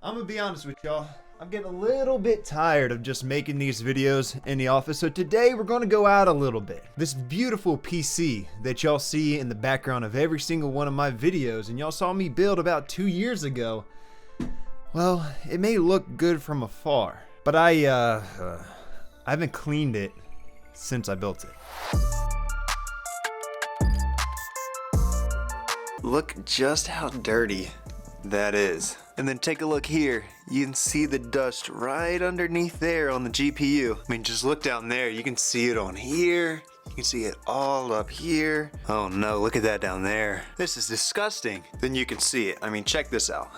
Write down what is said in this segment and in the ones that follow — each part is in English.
I'm gonna be honest with y'all. I'm getting a little bit tired of just making these videos in the office, so today we're gonna go out a little bit. This beautiful PC that y'all see in the background of every single one of my videos, and y'all saw me build about 2 years ago, well, it may look good from afar, but I haven't cleaned it since I built it. Look just how dirty that is. And then take a look here. You can see the dust right underneath there on the GPU. I mean, just look down there. You can see it on here. You can see it all up here. Oh no, look at that down there. This is disgusting. Then you can see it. I mean, check this out.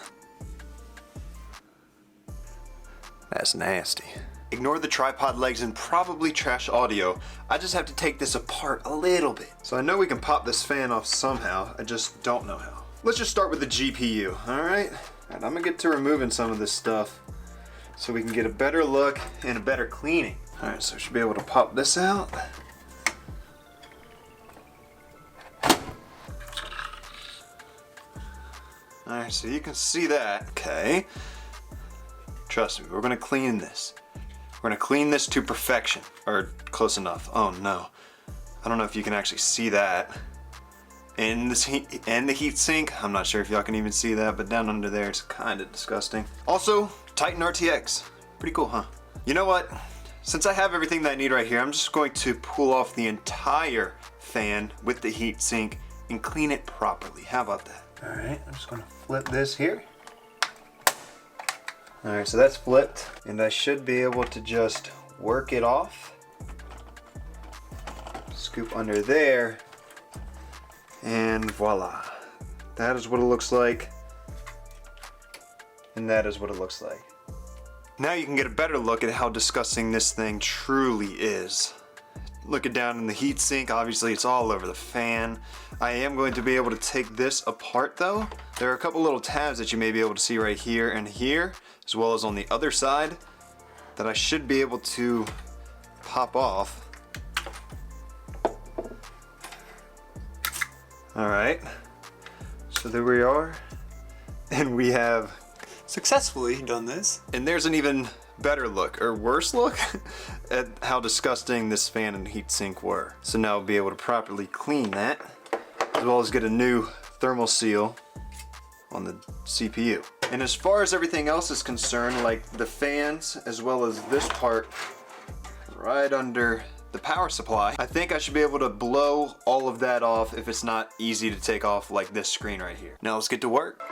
That's nasty. Ignore the tripod legs and probably trash audio. I just have to take this apart a little bit. So I know we can pop this fan off somehow. I just don't know how. Let's just start with the GPU, all right? Alright, I'm gonna get to removing some of this stuff so we can get a better look and a better cleaning. Alright, so I should be able to pop this out. Alright, so you can see that. Okay. Trust me, we're gonna clean this. We're gonna clean this to perfection, or close enough. Oh no. I don't know if you can actually see that. And the heat sink, I'm not sure if y'all can even see that, but down under there it's kind of disgusting. Also, Titan RTX, pretty cool, huh? You know what? Since I have everything that I need right here, I'm just going to pull off the entire fan with the heat sink and clean it properly. How about that? All right, I'm just gonna flip this here. All right, so that's flipped, and I should be able to just work it off. Scoop under there. And voila, that is what it looks like, and that is what it looks like. Now you can get a better look at how disgusting this thing truly is. Looking down in the heat sink, obviously it's all over the fan. I am going to be able to take this apart though. There are a couple little tabs that you may be able to see right here and here, as well as on the other side, that I should be able to pop off. All right, so there we are, and we have successfully done this. And there's an even better look, or worse look, at how disgusting this fan and heatsink were. So now I'll be able to properly clean that, as well as get a new thermal seal on the CPU. And as far as everything else is concerned, like the fans, as well as this part right under the power supply, I think I should be able to blow all of that off if it's not easy to take off like this screen right here. Now let's get to work.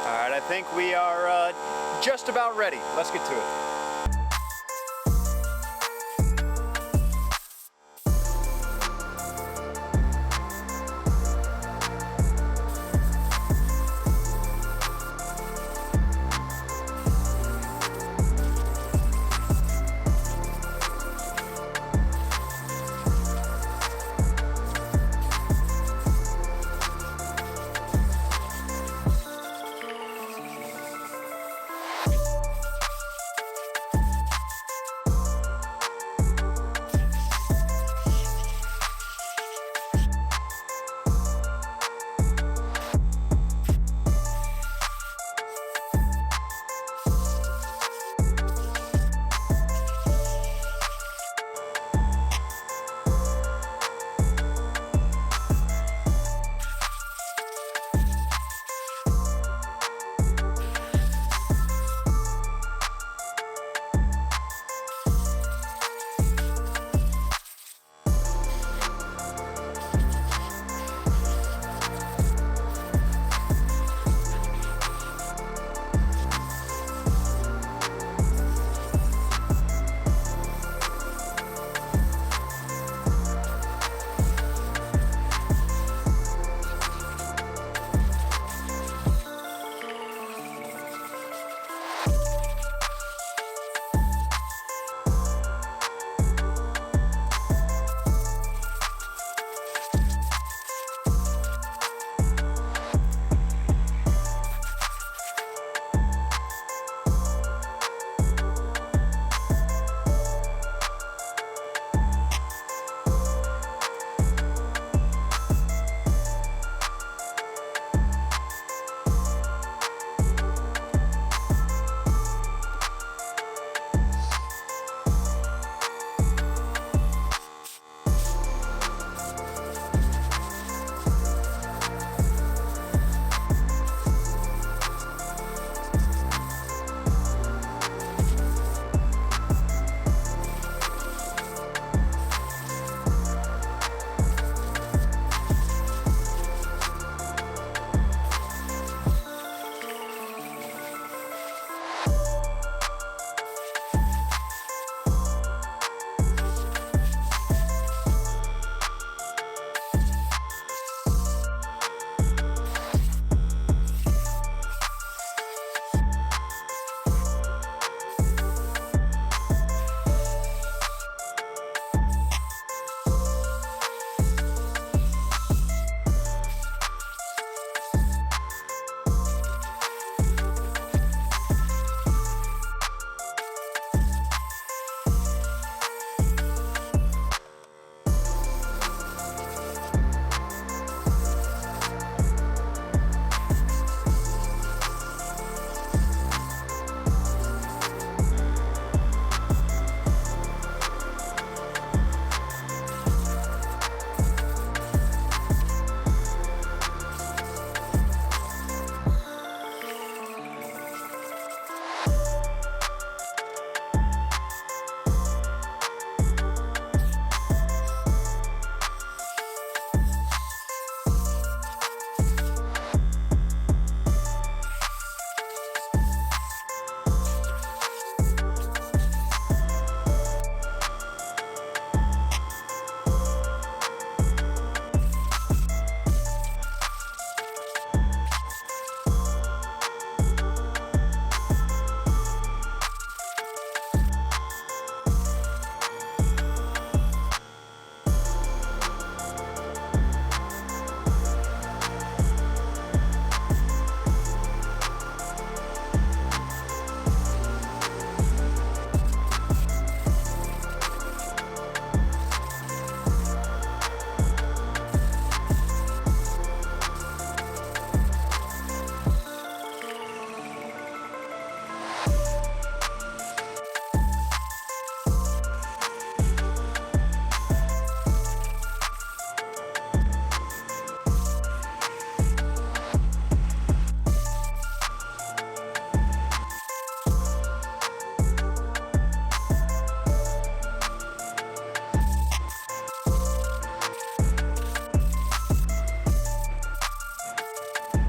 All right, I think we are just about ready. Let's get to it.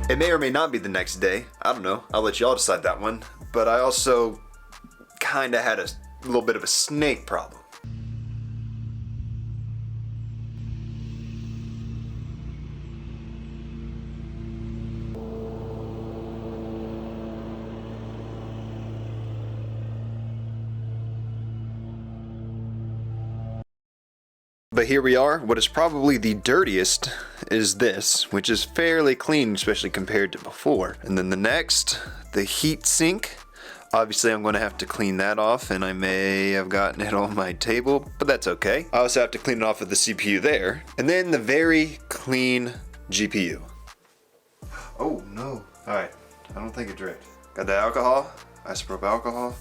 It may or may not be the next day. I don't know. I'll let y'all decide that one. But I also kind of had a little bit of a snake problem. But here we are. What is probably the dirtiest is this, which is fairly clean, especially compared to before. And then the next, the heat sink. Obviously I'm going to have to clean that off, and I may have gotten it on my table, but that's okay. I also have to clean it off with the CPU there. And then the very clean GPU. Oh no. Alright, I don't think it dripped. Got the alcohol, isopropyl alcohol.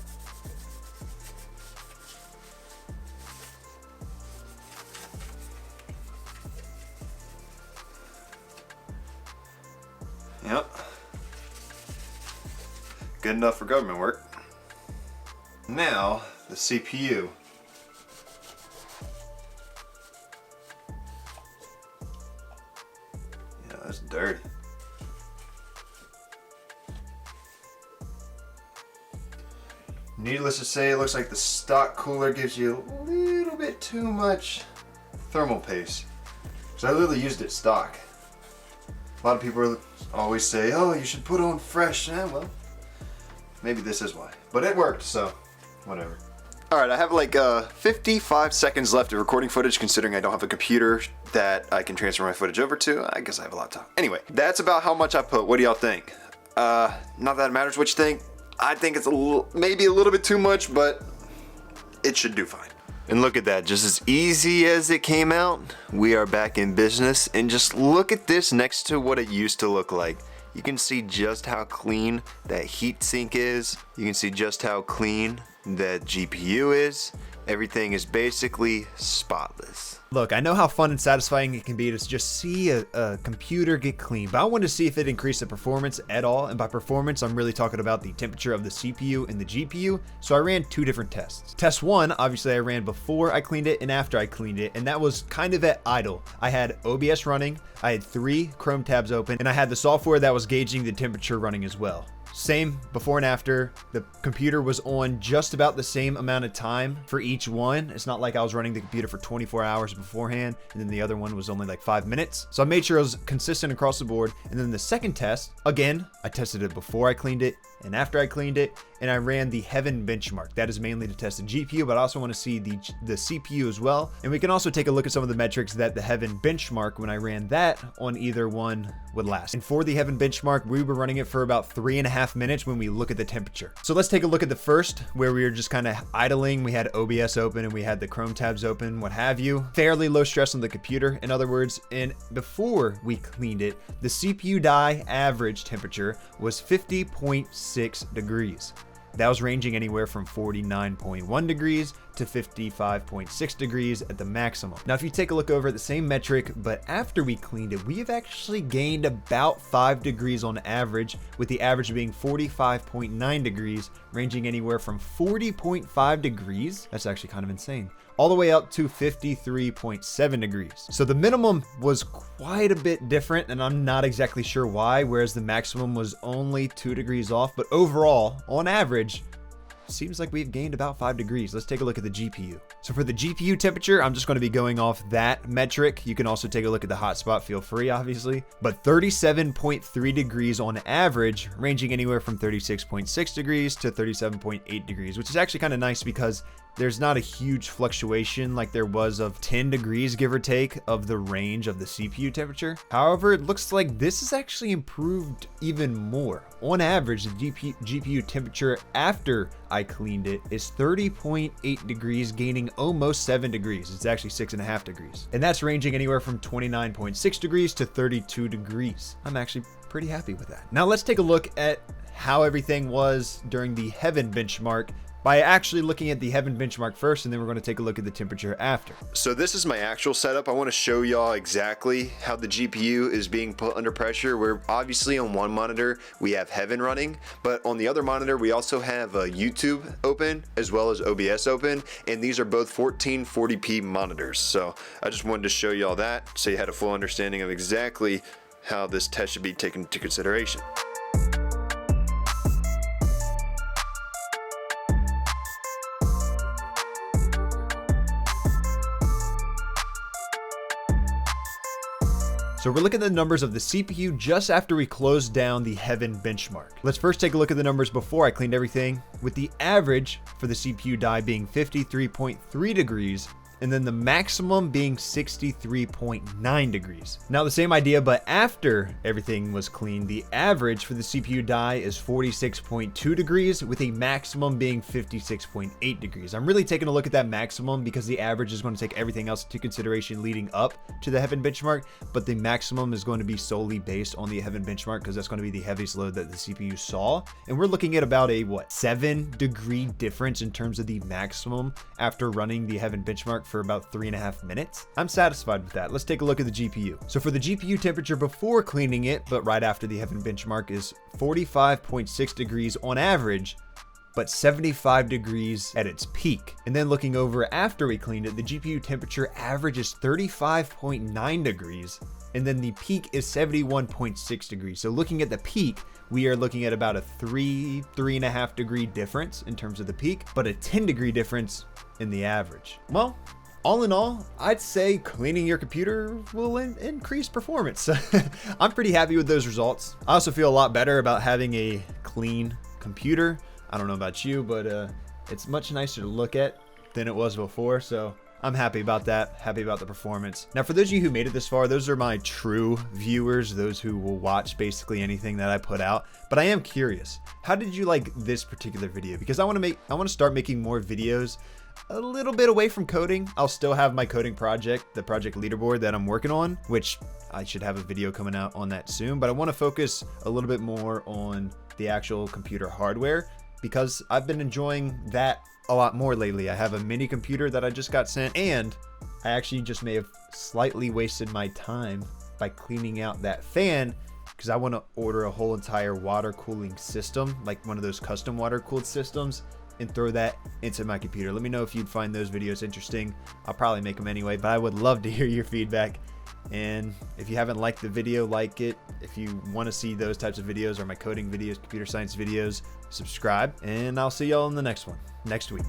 Yep. Good enough for government work. Now, the CPU. Yeah, that's dirty. Needless to say, it looks like the stock cooler gives you a little bit too much thermal paste. So I literally used it stock. A lot of people always say, oh, you should put on fresh. Well, maybe this is why. But it worked, so whatever. Alright, I have like 55 seconds left of recording footage, considering I don't have a computer that I can transfer my footage over to. I guess I have a laptop. Anyway, that's about how much I put. What do y'all think? Not that it matters what you think. I think it's maybe a little bit too much, but it should do fine. And look at that, just as easy as it came out, we are back in business. And just look at this next to what it used to look like. You can see just how clean that heat sink is. You can see just how clean that GPU is. Everything is basically spotless. Look, I know how fun and satisfying it can be to just see a computer get clean, but I wanted to see if it increased the performance at all. And by performance, I'm really talking about the temperature of the CPU and the GPU. So I ran two different tests. Test one, obviously I ran before I cleaned it and after I cleaned it, and that was kind of at idle. I had OBS running, I had 3 Chrome tabs open, and I had the software that was gauging the temperature running as well. Same before and after. The computer was on just about the same amount of time for each one. It's not like I was running the computer for 24 hours beforehand and then the other one was only like 5 minutes. So I made sure it was consistent across the board. And then the second test, again, I tested it before I cleaned it and after I cleaned it, and I ran the Heaven benchmark. That is mainly to test the GPU, but I also want to see the CPU as well. And we can also take a look at some of the metrics that the Heaven benchmark, when I ran that on either one, would last. And for the Heaven benchmark, we were running it for about 3.5 minutes when we look at the temperature. So let's take a look at the first, where we were just kind of idling. We had OBS open and we had the Chrome tabs open, what have you. Fairly low stress on the computer, in other words. And before we cleaned it, the CPU die average temperature was 50.6 degrees. That was ranging anywhere from 49.1 degrees to 55.6 degrees at the maximum. Now, if you take a look over at the same metric, but after we cleaned it, we have actually gained about 5 degrees on average, with the average being 45.9 degrees, ranging anywhere from 40.5 degrees. That's actually kind of insane. All the way up to 53.7 degrees. So the minimum was quite a bit different, and I'm not exactly sure why, whereas the maximum was only 2 degrees off. But overall, on average, seems like we've gained about 5 degrees. Let's take a look at the GPU. So for the GPU temperature, I'm just going to be going off that metric. You can also take a look at the hotspot, feel free, obviously. But 37.3 degrees on average, ranging anywhere from 36.6 degrees to 37.8 degrees, which is actually kind of nice because there's not a huge fluctuation like there was of 10 degrees, give or take, of the range of the CPU temperature. However, it looks like this is actually improved even more. On average, the GPU temperature after I cleaned it is 30.8 degrees, gaining almost 7 degrees. It's actually 6.5 degrees. And that's ranging anywhere from 29.6 degrees to 32 degrees. I'm actually pretty happy with that. Now let's take a look at how everything was during the Heaven benchmark, by actually looking at the Heaven benchmark first, and then we're going to take a look at the temperature after. So this is my actual setup. I want to show y'all exactly how the GPU is being put under pressure. Where obviously on one monitor we have Heaven running, but on the other monitor we also have YouTube open as well as OBS open, and these are both 1440p monitors. So I just wanted to show y'all that so you had a full understanding of exactly how this test should be taken into consideration. So we're looking at the numbers of the CPU just after we closed down the Heaven benchmark. Let's first take a look at the numbers before I cleaned everything, with the average for the CPU die being 53.3 degrees, and then the maximum being 63.9 degrees. Now the same idea, but after everything was cleaned, the average for the CPU die is 46.2 degrees with a maximum being 56.8 degrees. I'm really taking a look at that maximum because the average is going to take everything else into consideration leading up to the Heaven benchmark, but the maximum is going to be solely based on the Heaven benchmark because that's going to be the heaviest load that the CPU saw. And we're looking at about a 7-degree difference in terms of the maximum after running the Heaven benchmark for about 3.5 minutes. I'm satisfied with that. Let's take a look at the GPU. So for the GPU temperature before cleaning it, but right after the Heaven benchmark, is 45.6 degrees on average, but 75 degrees at its peak. And then looking over after we cleaned it, the GPU temperature average is 35.9 degrees, and then the peak is 71.6 degrees. So looking at the peak, we are looking at about a 3.5 degree difference in terms of the peak, but a 10-degree difference in the average. Well, all in all, I'd say cleaning your computer will increase performance. I'm pretty happy with those results. I also feel a lot better about having a clean computer. I don't know about you, but it's much nicer to look at than it was before. So I'm happy about that, happy about the performance. Now, for those of you who made it this far, those are my true viewers, those who will watch basically anything that I put out. But I am curious, how did you like this particular video? Because I want to start making more videos a little bit away from coding. I'll still have my coding project, the project leaderboard that I'm working on, which I should have a video coming out on that soon. But I want to focus a little bit more on the actual computer hardware because I've been enjoying that a lot more lately. I have a mini computer that I just got sent, and I actually just may have slightly wasted my time by cleaning out that fan because I want to order a whole entire water cooling system, like one of those custom water cooled systems, and throw that into my computer. Let me know if you'd find those videos interesting. I'll probably make them anyway, but I would love to hear your feedback. And if you haven't liked the video, like it. If you want to see those types of videos or my coding videos, computer science videos, subscribe, and I'll see y'all in the next one next week.